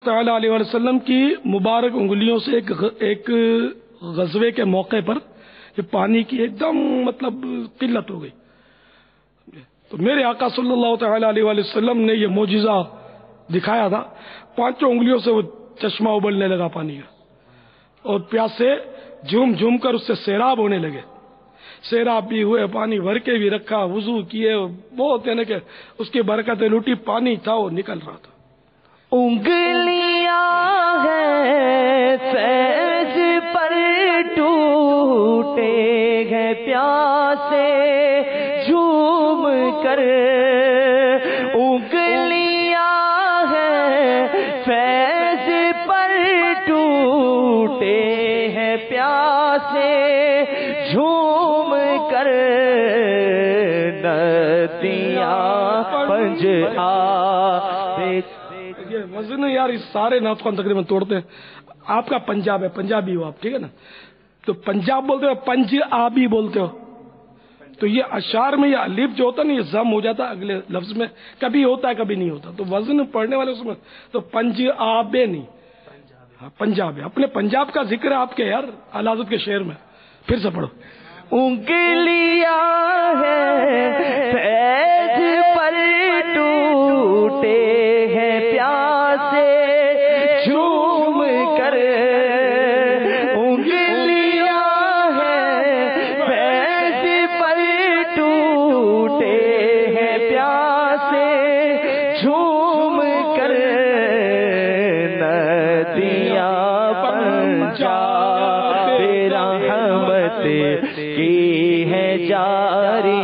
تعالیٰ علیہ وسلم کی مبارک انگلیوں سے ایک غزوے کے موقع پر یہ پانی کی ایک دم قلت ہو گئی، تو میرے آقا صلی اللہ تعالیٰ علیہ وسلم نے یہ معجزہ دکھایا تھا۔ 5 انگلیوں سے وہ چشمہ ابلنے لگا پانی کا، اور پیاسے جھوم جھوم کر اس سے سیراب ہونے لگے۔ سیراب بھی ہوئے، پانی بھر کے بھی رکھا، وضو کیے، بہت یعنی کہ اس کی برکتیں لوٹی، پانی تھا وہ نکل رہا تھا۔ انگلیاں ہیں فیض پر ٹوٹے ہیں پیاسے جھوم کر، انگلیاں ہیں فیض پر ٹوٹے ہیں پیاسے جھوم کر، ندیاں پنج وزن یار اس سارے نعت خوان تقریباً توڑتے ہیں۔ آپ کا پنجاب ہے، پنجابی ہو آپ، ٹھیک ہے نا؟ تو پنجاب بولتے ہو، پنج آبی بولتے ہو، تو یہ اشعار میں یہ الف جو ہوتا ہے نا، یہ ضم ہو جاتا ہے اگلے لفظ میں، کبھی ہوتا ہے کبھی نہیں ہوتا، تو وزن پڑھنے والے اس میں تو پنج آبے نہیں، ہاں پنجاب ہے۔ اپنے پنجاب کا ذکر ہے آپ کے یار اعلی حضرت کے شعر میں، پھر سے پڑھو۔ انگلیاں ہیں فیض پر ٹوٹے ہیں پیاسے جھوم کر، انگلیاں ہیں فیض پر ٹوٹے ہیں پیاسے جھوم کر، ندیاں پنجاب رحمت کی ہے جاری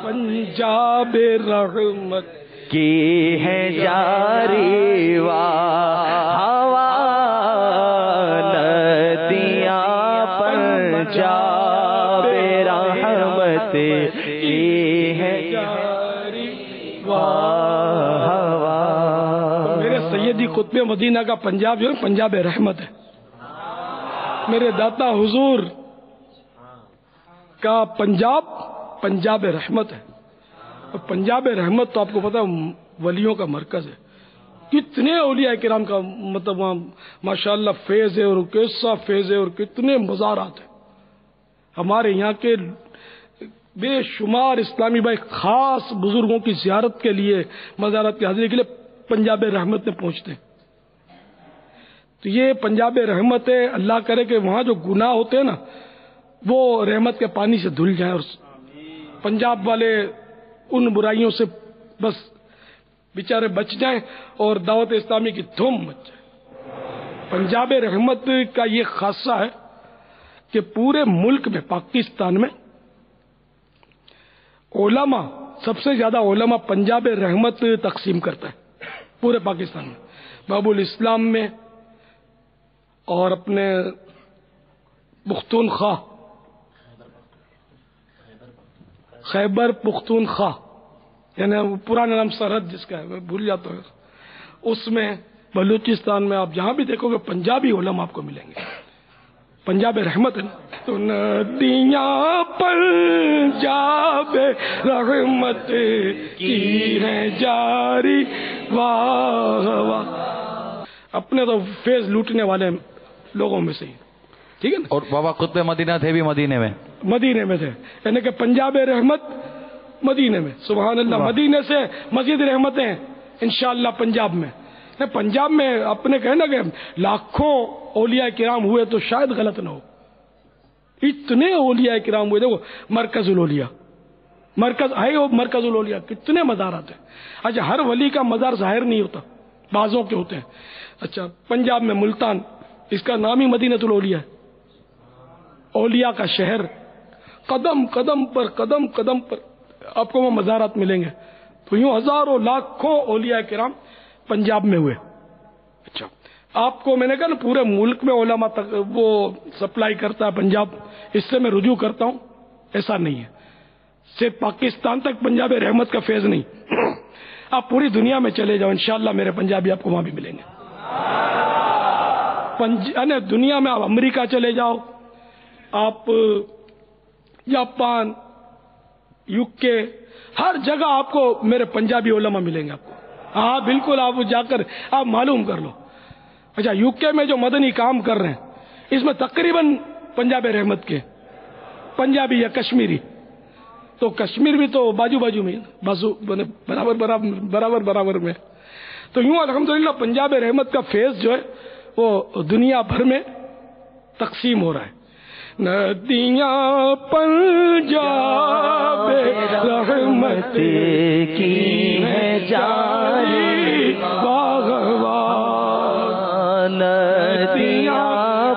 پنجاب رحمت کی ہے جاری ہوا، ندیاں پنجاب رحمت کی ہے جاری ہوا۔ میرے سیدی قطب مدینہ کا پنجاب جو ہے پنجاب رحمت ہے۔ میرے داتا حضور کا پنجاب پنجاب رحمت ہے، اور پنجاب رحمت تو آپ کو پتا ہے ولیوں کا مرکز ہے۔ کتنے اولیاء کرام کا وہاں ماشاءاللہ فیض ہے، اور کیسا فیض ہے، اور کتنے مزارات ہیں۔ ہمارے یہاں کے بے شمار اسلامی بھائی خاص بزرگوں کی زیارت کے لیے، مزارات کی حاضری کے لیے پنجاب رحمت میں پہنچتے ہیں۔ تو یہ پنجاب رحمت ہے، اللہ کرے کہ وہاں جو گناہ ہوتے ہیں نا وہ رحمت کے پانی سے دھل جائیں، اور پنجاب والے ان برائیوں سے بس بیچارے بچ جائیں، اور دعوت اسلامی کی دھوم مچ جائے۔ پنجاب رحمت کا یہ خاصہ ہے کہ پورے ملک میں، پاکستان میں علماء، سب سے زیادہ علماء پنجاب رحمت تقسیم کرتا ہے پورے پاکستان میں، باب الاسلام میں، اور اپنے پختونخوا، خیبر پختونخوا، یعنی پرانا نام سرحد جس کا ہے، میں بھول جاتا ہوں، اس میں، بلوچستان میں، آپ جہاں بھی دیکھو گے پنجابی علماء آپ کو ملیں گے۔ پنجاب رحمت ہے نا، تو ندیاں پنجاب رحمت کی ہے جاری واہ واہ۔ اپنے تو فیض لوٹنے والے لوگوں میں سے ہی، ٹھیک ہے نا؟ اور بابا قطب مدینہ تھے بھی مدینے میں تھے، یعنی کہ پنجاب رحمت مدینے میں، سبحان اللہ۔ مدینے سے مزید رحمتیں انشاءاللہ پنجاب میں۔ پنجاب میں اپنے کہنا کہ لاکھوں اولیاء کرام ہوئے تو شاید غلط نہ ہو، اتنے اولیاء کرام ہوئے۔ دیکھو مرکز الاولیاء، مرکز ہے وہ، مرکز الاولیاء کتنے مزارات ہیں۔ اچھا، ہر ولی کا مزار ظاہر نہیں ہوتا، بعضوں کے ہوتے ہیں۔ اچھا، پنجاب میں ملتان، اس کا نام ہی مدینۃ الاولیاء ہے، اولیاء کا شہر۔ قدم قدم پر قدم قدم پر آپ کو وہ مزارات ملیں گے۔ تو یوں ہزاروں لاکھوں اولیاء کرام پنجاب میں ہوئے۔ اچھا، آپ کو میں نے کہا نا پورے ملک میں علماء تک وہ سپلائی کرتا ہے پنجاب، اس سے میں رجوع کرتا ہوں، ایسا نہیں ہے۔ صرف پاکستان تک پنجاب رحمت کا فیض نہیں، آپ پوری دنیا میں چلے جاؤ، انشاءاللہ میرے پنجابی آپ کو وہاں بھی ملیں گے۔ دنیا میں آپ امریکہ چلے جاؤ، آپ جاپان، UK، ہر جگہ آپ کو میرے پنجابی علماء ملیں گے آپ کو. ہاں بالکل، آپ جا کر آپ معلوم کر لو. اچھا UK میں جو مدنی کام کر رہے ہیں اس میں تقریباً پنجاب رحمت کے پنجابی یا کشمیری، تو کشمیر بھی تو بازو میں برابر میں. تو یوں الحمدللہ پنجاب رحمت کا فیض جو ہے وہ دنیا بھر میں تقسیم ہو رہا ہے. ندیاں پنجاب رحمت کی ہے جاری، واہ واہ، ندیاں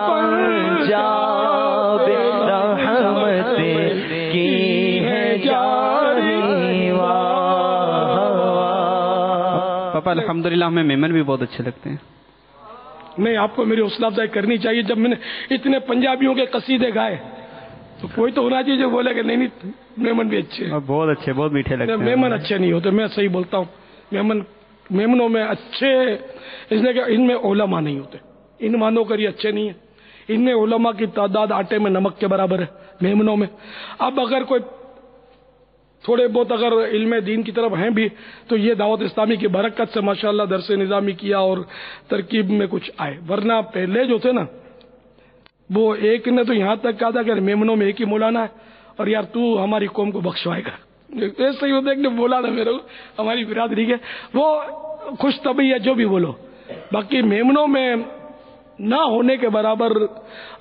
پنجاب رحمت کی ہے جاری، واہ واہ. پاپا الحمدللہ ہمیں میمن بھی بہت اچھے لگتے ہیں. نہیں، آپ کو میری حوصلہ افزائی کرنی چاہیے. جب میں نے اتنے پنجابیوں کے قصیدے گائے تو کوئی تو ہونا چاہیے جو بولے کہ نہیں میمن بھی اچھے ہیں. بہت اچھے، بہت میٹھے لگتے ہیں. میمن اچھے نہیں ہوتے، میں صحیح بولتا ہوں. میمنوں میں اچھے اس لیے کہ ان میں علماء نہیں ہوتے. ان مانو کر یہ اچھے نہیں ہیں. ان میں علماء کی تعداد آٹے میں نمک کے برابر ہے میمنوں میں. اب اگر کوئی تھوڑے بہت اگر علم دین کی طرف ہیں بھی تو یہ دعوت اسلامی کی برکت سے ماشاءاللہ درس نظامی کیا اور ترکیب میں کچھ آئے. ورنہ پہلے جو تھے نا وہ ایک نے تو یہاں تک کہا تھا کہ میمنوں میں ایک ہی مولانا ہے اور یار تو ہماری قوم کو بخشوائے گا. ایسا ہی ہوتا ہے کہ مولانا میرے کو ہماری برادری کے وہ خوش طبعی ہے جو بھی بولو. باقی میمنوں میں نہ ہونے کے برابر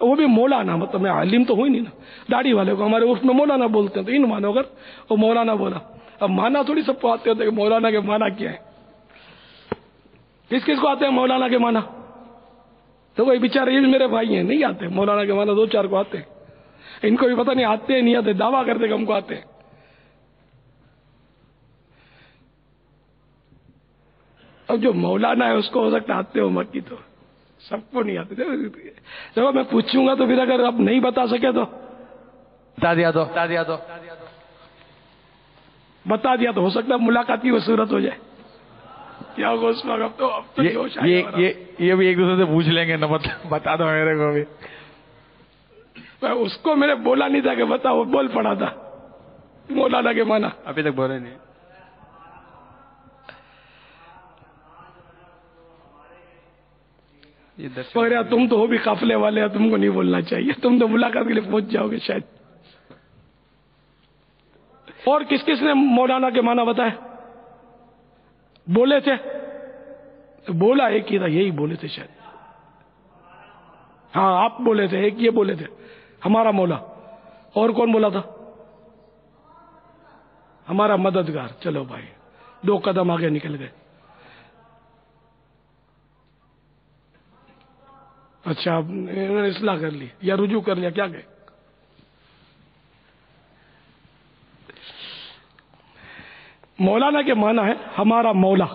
وہ بھی مولانا، مطلب میں عالم تو ہوں ہی نہیں نا. داڑھی والے کو ہمارے اس میں مولانا بولتے ہیں تو ان مانو کر وہ مولانا بولا. اب مانا تھوڑی سب کو آتے ہوتے کہ مولانا کے مانا کیا ہے. کس کس کو آتے ہیں مولانا کے مانا؟ تو وہی بیچارے یہ بھی میرے بھائی ہیں، نہیں آتے مولانا کے مانا. 2-4 کو آتے ہیں، ان کو بھی پتہ نہیں آتے نہیں آتے، دعویٰ کرتے کہ ہم کو آتے ہیں. اب جو مولانا ہے اس کو ہو سکتا آتے ہو مکی، تو سب کو نہیں آتے. جب میں پوچھوں گا تو پھر اگر آپ نہیں بتا سکے تو بتا دیا تو بتا دیا تو ہو سکتا ہے ملاقات کی وہ صورت ہو جائے. کیا ہوگا اس وقت؟ اب تو یہ بھی ایک دوسرے سے پوچھ لیں گے نا، مطلب بتا دو میرے کو بھی. اس کو میں نے بولا نہیں تھا کہ بتا، وہ بول پڑا تھا مولانا کے مانا. ابھی تک بولے نہیں. مگر تم تو ہو بھی قافلے والے، تم کو نہیں بولنا چاہیے، تم تو ملاقات کے لیے پہنچ جاؤ گے شاید. اور کس کس نے مولانا کے معنی بتائے؟ بولے تھے؟ بولا ایک ہی تھا، یہی بولے تھے شاید. ہاں آپ بولے تھے، ایک یہ بولے تھے ہمارا مولا. اور کون بولا تھا؟ ہمارا مددگار. چلو بھائی 2 قدم آگے نکل گئے. اچھا انہوں نے اصلاح کر لی یا رجوع کر لیا، کیا گئے؟ مولانا کے معنی ہے ہمارا مولا.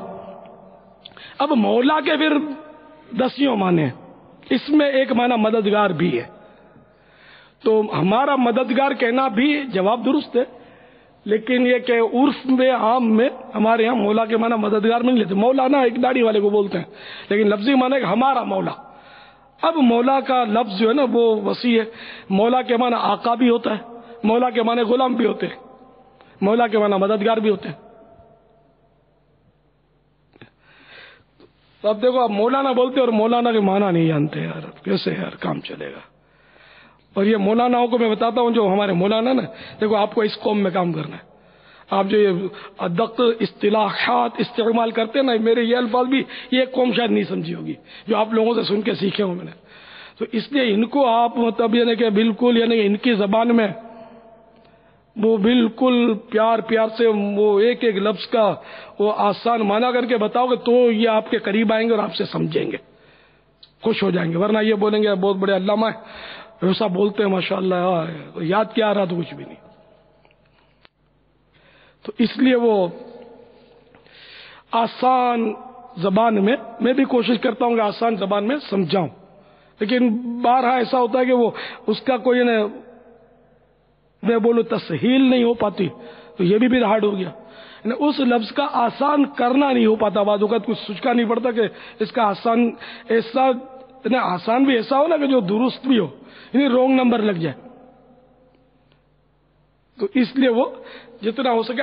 اب مولا کے پھر 10 معنی ہیں. اس میں ایک معنی مددگار بھی ہے. تو ہمارا مددگار کہنا بھی جواب درست ہے، لیکن یہ کہ عرف میں عام میں ہمارے یہاں مولا کے معنی مددگار میں نہیں لیتے. مولانا ایک داڑھی والے کو بولتے ہیں، لیکن لفظی معنی ہے کہ ہمارا مولا. اب مولا کا لفظ جو ہے نا وہ وسیع ہے. مولا کے معنی آقا بھی ہوتا ہے، مولا کے معنی غلام بھی ہوتے ہیں، مولا کے معنی مددگار بھی ہوتے ہیں. تو اب دیکھو آپ مولانا بولتے اور مولانا کے معنی نہیں جانتے یار، کیسے یار کام چلے گا؟ اور یہ مولاناؤں کو میں بتاتا ہوں جو ہمارے مولانا نا، دیکھو آپ کو اس قوم میں کام کرنا ہے. آپ جو یہ ادق اصطلاحات استعمال کرتے ہیں نا، میرے یہ الفاظ بھی یہ قوم شاید نہیں سمجھی ہوگی جو آپ لوگوں سے سن کے سیکھے ہوں میں نے. تو اس لیے ان کو آپ مطلب یعنی کہ بالکل یعنی کہ ان کی زبان میں وہ بالکل پیار سے وہ ایک ایک لفظ کا وہ آسان معنی کر کے بتاؤ گے تو یہ آپ کے قریب آئیں گے اور آپ سے سمجھیں گے، خوش ہو جائیں گے. ورنہ یہ بولیں گے بہت بڑے علامہ ہیں، ایسا بولتے ہیں ماشاءاللہ، یاد کیا آ رہا تو کچھ بھی نہیں. تو اس لیے وہ آسان زبان میں بھی کوشش کرتا ہوں کہ آسان زبان میں سمجھاؤں، لیکن بارہا ایسا ہوتا ہے کہ وہ اس کا کوئی میں بولوں تسہیل نہیں ہو پاتی، تو یہ بھی ہارڈ ہو گیا. اس لفظ کا آسان کرنا نہیں ہو پاتا. بعض اوقات کچھ سوچنا نہیں پڑتا کہ اس کا آسان ایسا آسان بھی ایسا ہو نا کہ جو درست بھی ہو، یعنی رونگ نمبر لگ جائے. تو اس لیے وہ جتنا ہو سکے